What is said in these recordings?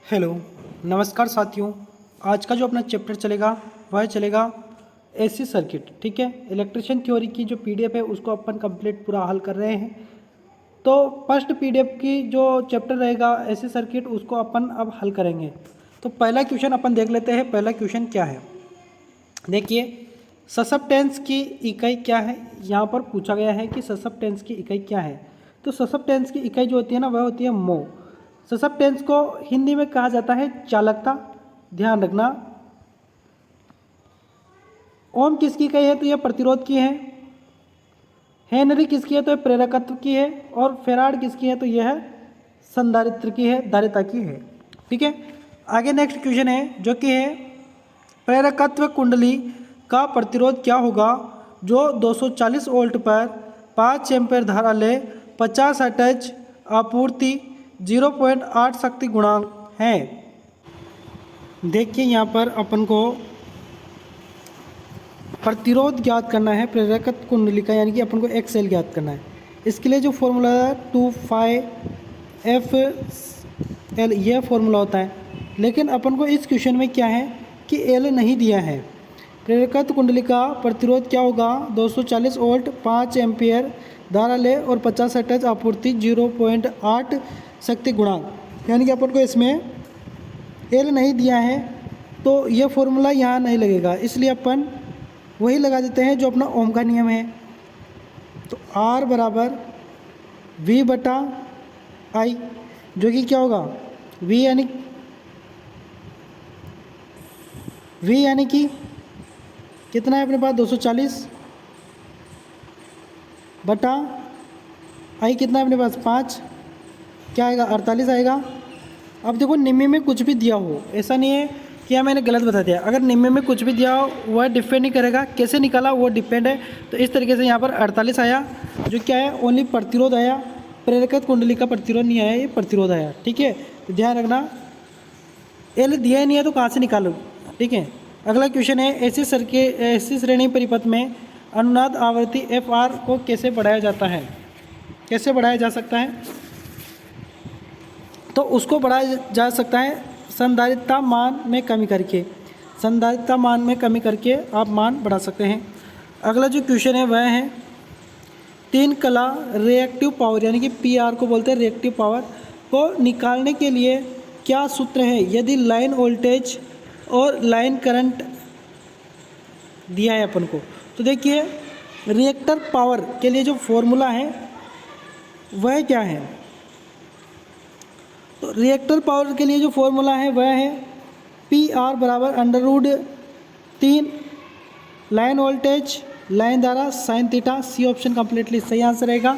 Hello, नमस्कार साथियों। आज का जो अपना चैप्टर चलेगा वह चलेगा एसी सर्किट। ठीक है, इलेक्ट्रिशियन थ्योरी की जो पीडीएफ है उसको अपन कंप्लीट पूरा हल कर रहे हैं। तो फर्स्ट पीडीएफ की जो चैप्टर रहेगा एसी सर्किट उसको अपन अब हल करेंगे। तो पहला क्वेश्चन अपन देख लेते हैं। पहला क्वेश्चन क्या है, देखिए ससेप्टेंस की इकाई क्या है। यहाँ पर पूछा गया है कि ससेप्टेंस की इकाई क्या है। तो ससेप्टेंस की इकाई जो होती है ना वह होती है मो। ससेप्टेंस को हिंदी में कहा जाता है चालकता। ध्यान रखना। ओम किसकी इकाई है, तो यह प्रतिरोध की है। हेनरी किसकी है, तो यह प्रेरकत्व की है। और फेराड किसकी है, तो यह संधारित्र की है, धारिता की है। ठीक है, आगे नेक्स्ट क्वेश्चन है जो कि है प्रेरकत्व कुंडली का प्रतिरोध क्या होगा जो 240 वोल्ट पर 5 एम्पीयर धारा ले 50 हर्ट्ज आपूर्ति 0.8 शक्ति गुणांक है। देखिए यहाँ पर अपन को प्रतिरोध ज्ञात करना है प्रेरकत्व कुंडली का, यानी कि अपन को एक्सएल ज्ञात करना है। इसके लिए जो फॉर्मूला है 2πfL यह फॉर्मूला होता है। लेकिन अपन को इस क्वेश्चन में क्या है कि एल नहीं दिया है। प्रेरकत्व कुंडली का प्रतिरोध क्या होगा 240 वोल्ट 5 एम्पीयर धारा ले और 50 हर्ट्ज आपूर्ति 0.8 शक्ति गुणांक, यानी कि अपन को इसमें एल नहीं दिया है तो यह फॉर्मूला यहाँ नहीं लगेगा। इसलिए अपन वही लगा देते हैं जो अपना ओम का नियम है। तो R बराबर V बटा I, जो कि क्या होगा V यानी कि कितना है अपने पास 240 बटा I कितना है अपने पास 5, क्या आएगा 48 आएगा। अब देखो निम्न में कुछ भी दिया हो, ऐसा नहीं है कि यहाँ मैंने गलत बता दिया। अगर निम्न में कुछ भी दिया हो वह डिपेंड नहीं करेगा कैसे निकाला, वो डिपेंड है। तो इस तरीके से यहाँ पर 48 आया, जो क्या है ओनली प्रतिरोध आया, प्रेरकत्व कुंडली का प्रतिरोध नहीं आया, ये प्रतिरोध आया। ठीक है, तो ध्यान रखना एल दिया ही नहीं है तो कहाँ से निकालो। ठीक है, अगला क्वेश्चन है ऐसी श्रेणी परिपथ में अनुनाद आवृत्ति FR को कैसे बढ़ाया जाता है, कैसे बढ़ाया जा सकता है। तो उसको बढ़ाया जा सकता है संधारित्रता मान में कमी करके। संधारित्रता मान में कमी करके आप मान बढ़ा सकते हैं। अगला जो क्वेश्चन है वह है 3 कला रिएक्टिव पावर, यानी कि PR को बोलते हैं रिएक्टिव पावर, को निकालने के लिए क्या सूत्र है यदि लाइन वोल्टेज और लाइन करंट दिया है अपन को। तो देखिए रिएक्टर पावर के लिए जो फॉर्मूला है वह क्या है। तो रिएक्टर पावर के लिए जो फॉर्मूला है वह है PR बराबर √3 लाइन वोल्टेज लाइन धारा sine theta. C option completely सही आंसर रहेगा।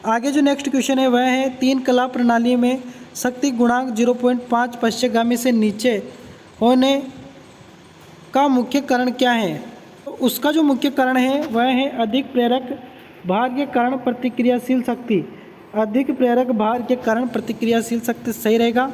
आगे जो नेक्स्ट क्वेश्चन है वह है 3 कला प्रणाली में शक्ति गुणांक 0.5 पश्चिमगामी से नीचे होने का मुख्य कारण क्या है। तो उसका जो मुख्य कारण है वह है अधिक प्रेरक भार के कारण प्रतिक्रियाशील शक्ति। अधिक प्रेरक भार के कारण प्रतिक्रियाशील शक्ति सही रहेगा।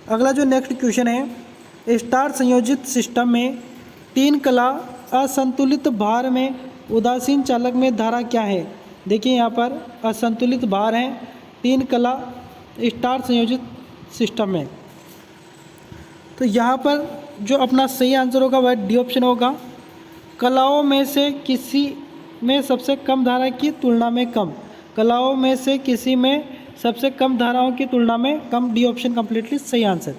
अगला जो नेक्स्ट क्वेश्चन है स्टार संयोजित सिस्टम में 3 कला असंतुलित भार में उदासीन चालक में धारा क्या है। देखिए यहाँ पर असंतुलित भार है 3 कला स्टार संयोजित सिस्टम में। तो यहाँ पर जो अपना सही आंसर होगा वह डी ऑप्शन होगा। कलाओं में से किसी में सबसे कम धारा की तुलना में कम। कलाओं में से किसी में सबसे कम धाराओं की तुलना में कम। डी ऑप्शन कंप्लीटली सही आंसर।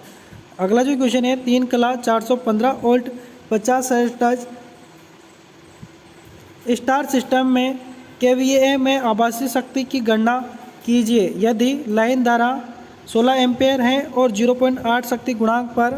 अगला जो क्वेश्चन है 3 कला 415 वोल्ट 50 हर्ट्ज स्टार सिस्टम में KVA में आभासी शक्ति की गणना कीजिए यदि लाइन धारा 16 एम्पेयर है और 0.8 शक्ति गुणांक पर।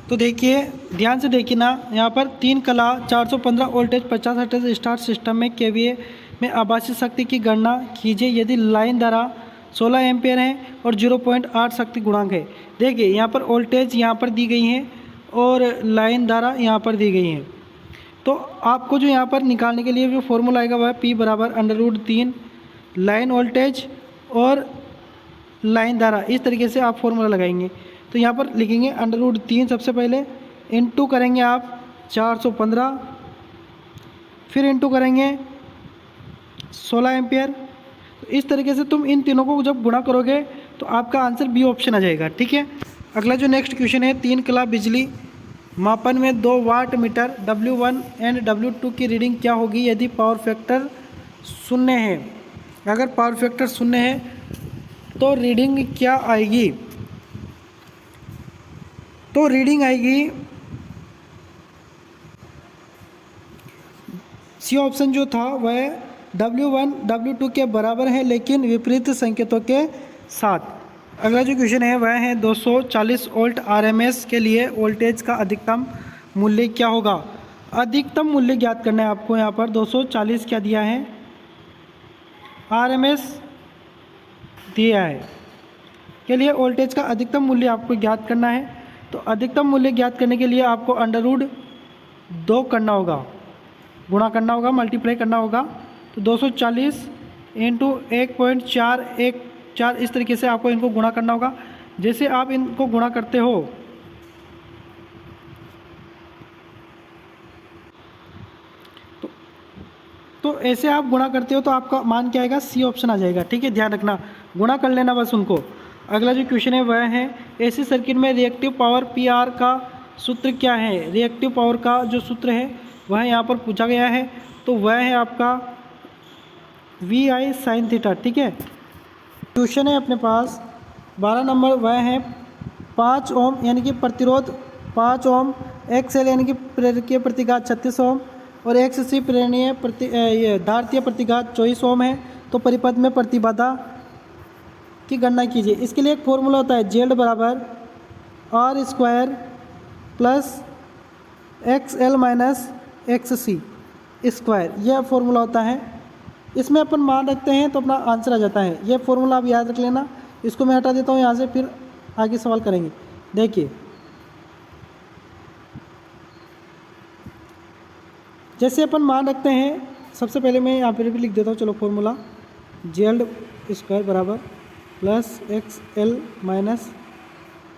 तो देखिए ध्यान से देखिए ना, यहाँ पर 3 कला 415 वोल्टेज 50 हर्ट्ज स्टार सिस्टम में KVA में आभासी शक्ति की गणना कीजिए यदि लाइन धारा 16 एम्पेयर है और 0.8 शक्ति गुणांक है। देखिए यहाँ पर वोल्टेज यहाँ पर दी गई है और लाइन धारा यहाँ पर दी गई है। तो आपको जो यहाँ पर निकालने के लिए जो फॉर्मूला आएगा वह P बराबर √3 लाइन वोल्टेज और लाइन धारा, इस तरीके से आप फॉर्मूला लगाएंगे। तो यहाँ पर लिखेंगे √3 सबसे पहले, इंटू करेंगे आप 415, फिर इंटू करेंगे 16 एम्पियर। तो इस तरीके से तुम इन तीनों को जब गुणा करोगे तो आपका आंसर बी ऑप्शन आ जाएगा। ठीक है, अगला जो नेक्स्ट क्वेश्चन है, 3 कला बिजली मापन में 2 watt meter W1 and W2 की रीडिंग क्या होगी यदि पावर फैक्टर 0 है। अगर पावर फैक्टर 0 है तो रीडिंग क्या आएगी? तो रीडिंग आएगी सी ऑप्शन जो था वह W1 W2 के बराबर है लेकिन विपरीत संकेतों के साथ। अगला जो क्वेश्चन है वह है 240 वोल्ट RMS के लिए वोल्टेज का अधिकतम मूल्य क्या होगा? अधिकतम मूल्य ज्ञात करना है आपको। यहाँ पर 240 क्या दिया है? RMS दिया है के लिए वोल्टेज का अधिकतम मूल्य आपको ज्ञात करना है। तो अधिकतम मूल्य ज्ञात करने के लिए आपको √2 करना होगा, गुणा करना होगा, मल्टीप्लाई करना होगा। तो 240 इंटू 1.414 इस तरीके से आपको इनको गुणा करना होगा। जैसे आप इनको गुणा करते हो तो ऐसे आप गुणा करते हो तो आपका मान क्या आएगा? सी ऑप्शन आ जाएगा। ठीक है, ध्यान रखना, गुणा कर लेना बस उनको। अगला जो क्वेश्चन है वह है एसी सर्किट में रिएक्टिव पावर PR का सूत्र क्या है? रिएक्टिव पावर का जो सूत्र है वह यहाँ पर पूछा गया है, तो वह है आपका VI sin थीटा। ठीक है, क्वेश्चन है अपने पास 12 नंबर, वह है 5 ओम यानी कि प्रतिरोध 5 ओम, XL यानी कि प्रेरकीय प्रतिघात 36 ओम और XC प्रेरणीय धारतीय प्रतिघात 24 ओम है। तो परिपथ में प्रतिबाधा की गणना कीजिए। इसके लिए एक फॉर्मूला होता है Z बराबर R² plus XL minus XC square, यह फॉर्मूला होता है। इसमें अपन मान रखते हैं तो अपना आंसर आ जाता है। यह फॉर्मूला आप याद रख लेना। इसको मैं हटा देता हूँ यहाँ से, फिर आगे सवाल करेंगे। देखिए, जैसे अपन मान रखते हैं, सबसे पहले मैं यहाँ पर भी लिख देता हूँ। चलो, फॉर्मूला Z² बराबर प्लस XL माइनस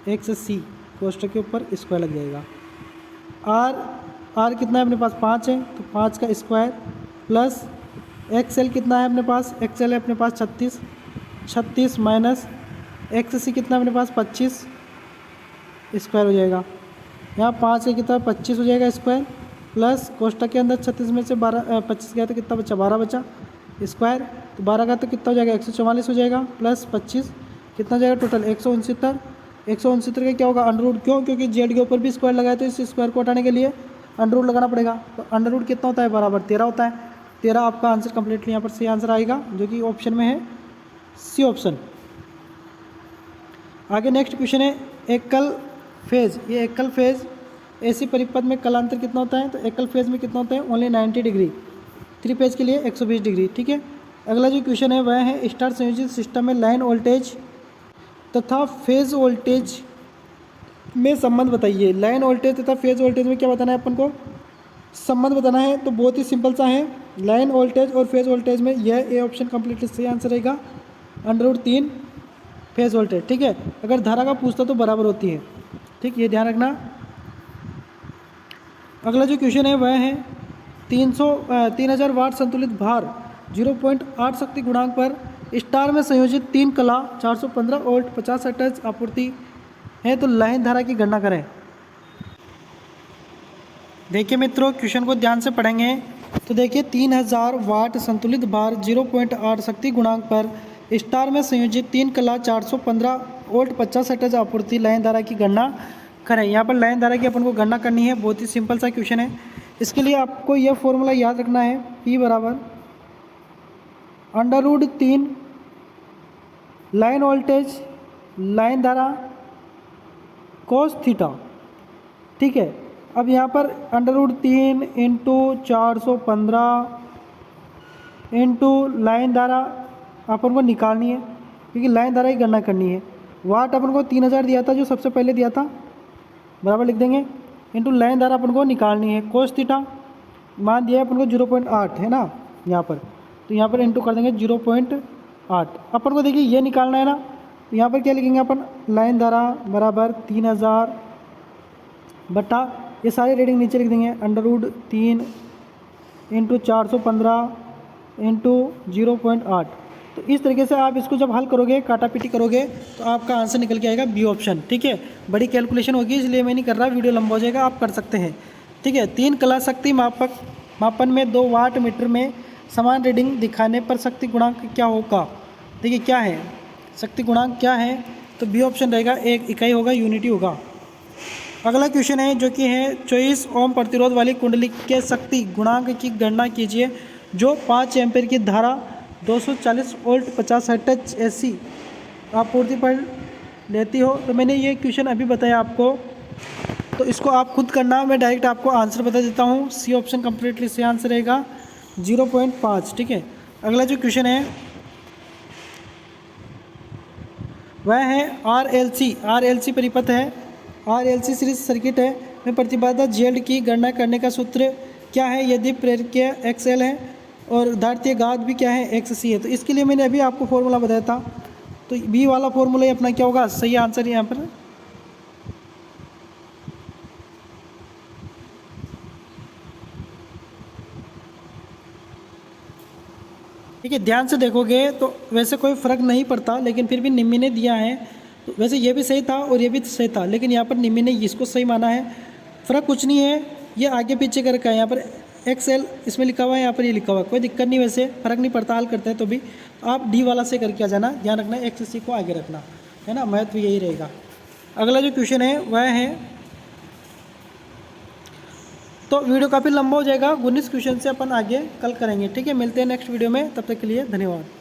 XC कोष्ठक के ऊपर स्क्वायर लग जाएगा। R कितना है अपने पास? 5 है, तो 5 का स्क्वायर प्लस XL कितना है अपने पास? XL है अपने पास 36 माइनस XC कितना है अपने पास? 25 स्क्वायर हो जाएगा। यहाँ 5 का कितना? 25 हो जाएगा स्क्वायर प्लस कोष्ठक के अंदर 36 में से 25 गया तो कितना बचा? 12 बचा स्क्वायर। तो 12 का तो कितना हो जाएगा? 144 हो जाएगा प्लस 25 कितना हो जाएगा टोटल? 169। 169 का क्या होगा? अंडररूट। क्यों? क्योंकि जेड के ऊपर भी स्क्वायर लगाया तो इस स्क्वायर को हटाने के लिए अंडररूट लगाना पड़ेगा। तो अंडररूट कितना होता है? बराबर 13 होता है। 13 आपका आंसर कंप्लीटली यहाँ पर सही आंसर आएगा, जो कि ऑप्शन में है सी ऑप्शन। आगे नेक्स्ट क्वेश्चन है एकल फेज। ये एकल फेज ऐसी परिपथ में कलांतर कितना होता है? तो एकल फेज में कितना होता है? Only 90 degree. 3 फेज के लिए 120 डिग्री। ठीक है, अगला जो क्वेश्चन है वह है स्टार संयोजित सिस्टम में लाइन वोल्टेज तथा फेज वोल्टेज में संबंध बताइए। लाइन वोल्टेज तथा फेज वोल्टेज में क्या बताना है अपन को? संबंध बताना है। तो बहुत ही सिंपल सा है, लाइन वोल्टेज और फेज वोल्टेज में यह ए ऑप्शन कंप्लीटली सही आंसर रहेगा, √3 फेज वोल्टेज। ठीक है, अगर धारा का पूछता तो बराबर होती है। ठीक, ये ध्यान रखना। अगला जो क्वेश्चन है वह है 3000 वाट संतुलित भार 0.8 शक्ति गुणांक पर स्टार में संयोजित 3 कला 415 वोल्ट 50 हर्ट्ज आपूर्ति है, तो लाइन धारा की गणना करें। देखिए मित्रों, क्वेश्चन को ध्यान से पढ़ेंगे तो देखिए 3000 वाट संतुलित भार 0.8 शक्ति गुणांक पर स्टार में संयोजित 3 कला 415 वोल्ट 50 हर्ट्ज आपूर्ति लाइन धारा की गणना करें। यहाँ पर लाइन धारा की अपन को गणना करनी है। बहुत ही सिंपल सा क्वेश्चन है। इसके लिए आपको यह फॉर्मूला याद रखना है, P बराबर √3 लाइन वोल्टेज लाइन धारा कोस थीटा। ठीक है, अब यहाँ पर √3 इंटू 415 इंटू लाइन धारा अपन को निकालनी है, क्योंकि लाइन धारा की गणना करनी है। वाट अपन को 3000 दिया था, जो सबसे पहले दिया था, बराबर लिख देंगे, इंटू लाइन धारा अपन को निकालनी है। कोस थीटा मान दिया है अपन को 0.8 है ना यहाँ पर, तो यहाँ पर इंटू कर देंगे 0.8। अपन को देखिए ये निकालना है ना, तो यहाँ पर क्या लिखेंगे अपन? लाइन धारा बराबर 3000 बटा ये सारे रीडिंग नीचे लिख देंगे, √3 इंटू 415 इंटू 0.8। तो इस तरीके से आप इसको जब हल करोगे, काटा पीटी करोगे, तो आपका आंसर निकल के आएगा बी ऑप्शन। ठीक है, बड़ी कैलकुलेशन होगी इसलिए मैं नहीं कर रहा, वीडियो लंबा हो जाएगा, आप कर सकते हैं। ठीक है, 3 कला शक्ति मापन में 2 वाट मीटर में समान रीडिंग दिखाने पर शक्ति गुणांक क्या होगा। देखिए क्या है शक्ति गुणांक क्या है, तो बी ऑप्शन रहेगा, 1 इकाई होगा, यूनिटी होगा। अगला क्वेश्चन है जो कि है 24 ओम प्रतिरोध वाली कुंडली के शक्ति गुणांक की गणना कीजिए जो 5 एम्पीयर की धारा 240 वोल्ट 50 हर्ट्ज एसी आपूर्ति पर लेती हो। तो मैंने ये क्वेश्चन अभी बताया आपको, तो इसको आप खुद करना, मैं डायरेक्ट आपको आंसर बता देता हूँ। सी ऑप्शन कम्प्लीटली सही आंसर रहेगा, 0.5। ठीक है, अगला जो क्वेश्चन है वह है आरएलसी परिपथ है, आरएलसी सीरीज सर्किट है में प्रतिबाधा जेड की गणना करने का सूत्र क्या है यदि प्रेरकीय एक्सएल है और धारतीय घात भी क्या है एक्ससी है। तो इसके लिए मैंने अभी आपको फॉर्मूला बताया था, तो बी वाला फॉर्मूला ही अपना क्या होगा, सही आंसर यहाँ पर। ठीक है, ध्यान से देखोगे तो वैसे कोई फ़र्क नहीं पड़ता, लेकिन फिर भी निम्मी ने दिया है, तो वैसे ये भी सही था और ये भी सही था, लेकिन यहाँ पर निम्मी ने इसको सही माना है। फ़र्क कुछ नहीं है, ये आगे पीछे कर रखा है, यहाँ पर एक्सएल इसमें लिखा हुआ है, यहाँ पर ये लिखा हुआ है, कोई दिक्कत नहीं, वैसे फ़र्क नहीं पड़ता, हल करते हैं तो भी। तो आप डी वाला से करके आ जाना, ध्यान रखना एक्ससी को आगे रखना है ना, महत्व यही रहेगा। अगला जो क्वेश्चन है वह है, तो वीडियो काफ़ी लंबा हो जाएगा, 19 क्वेश्चन से अपन आगे कल करेंगे। ठीक है, मिलते हैं नेक्स्ट वीडियो में, तब तक के लिए धन्यवाद।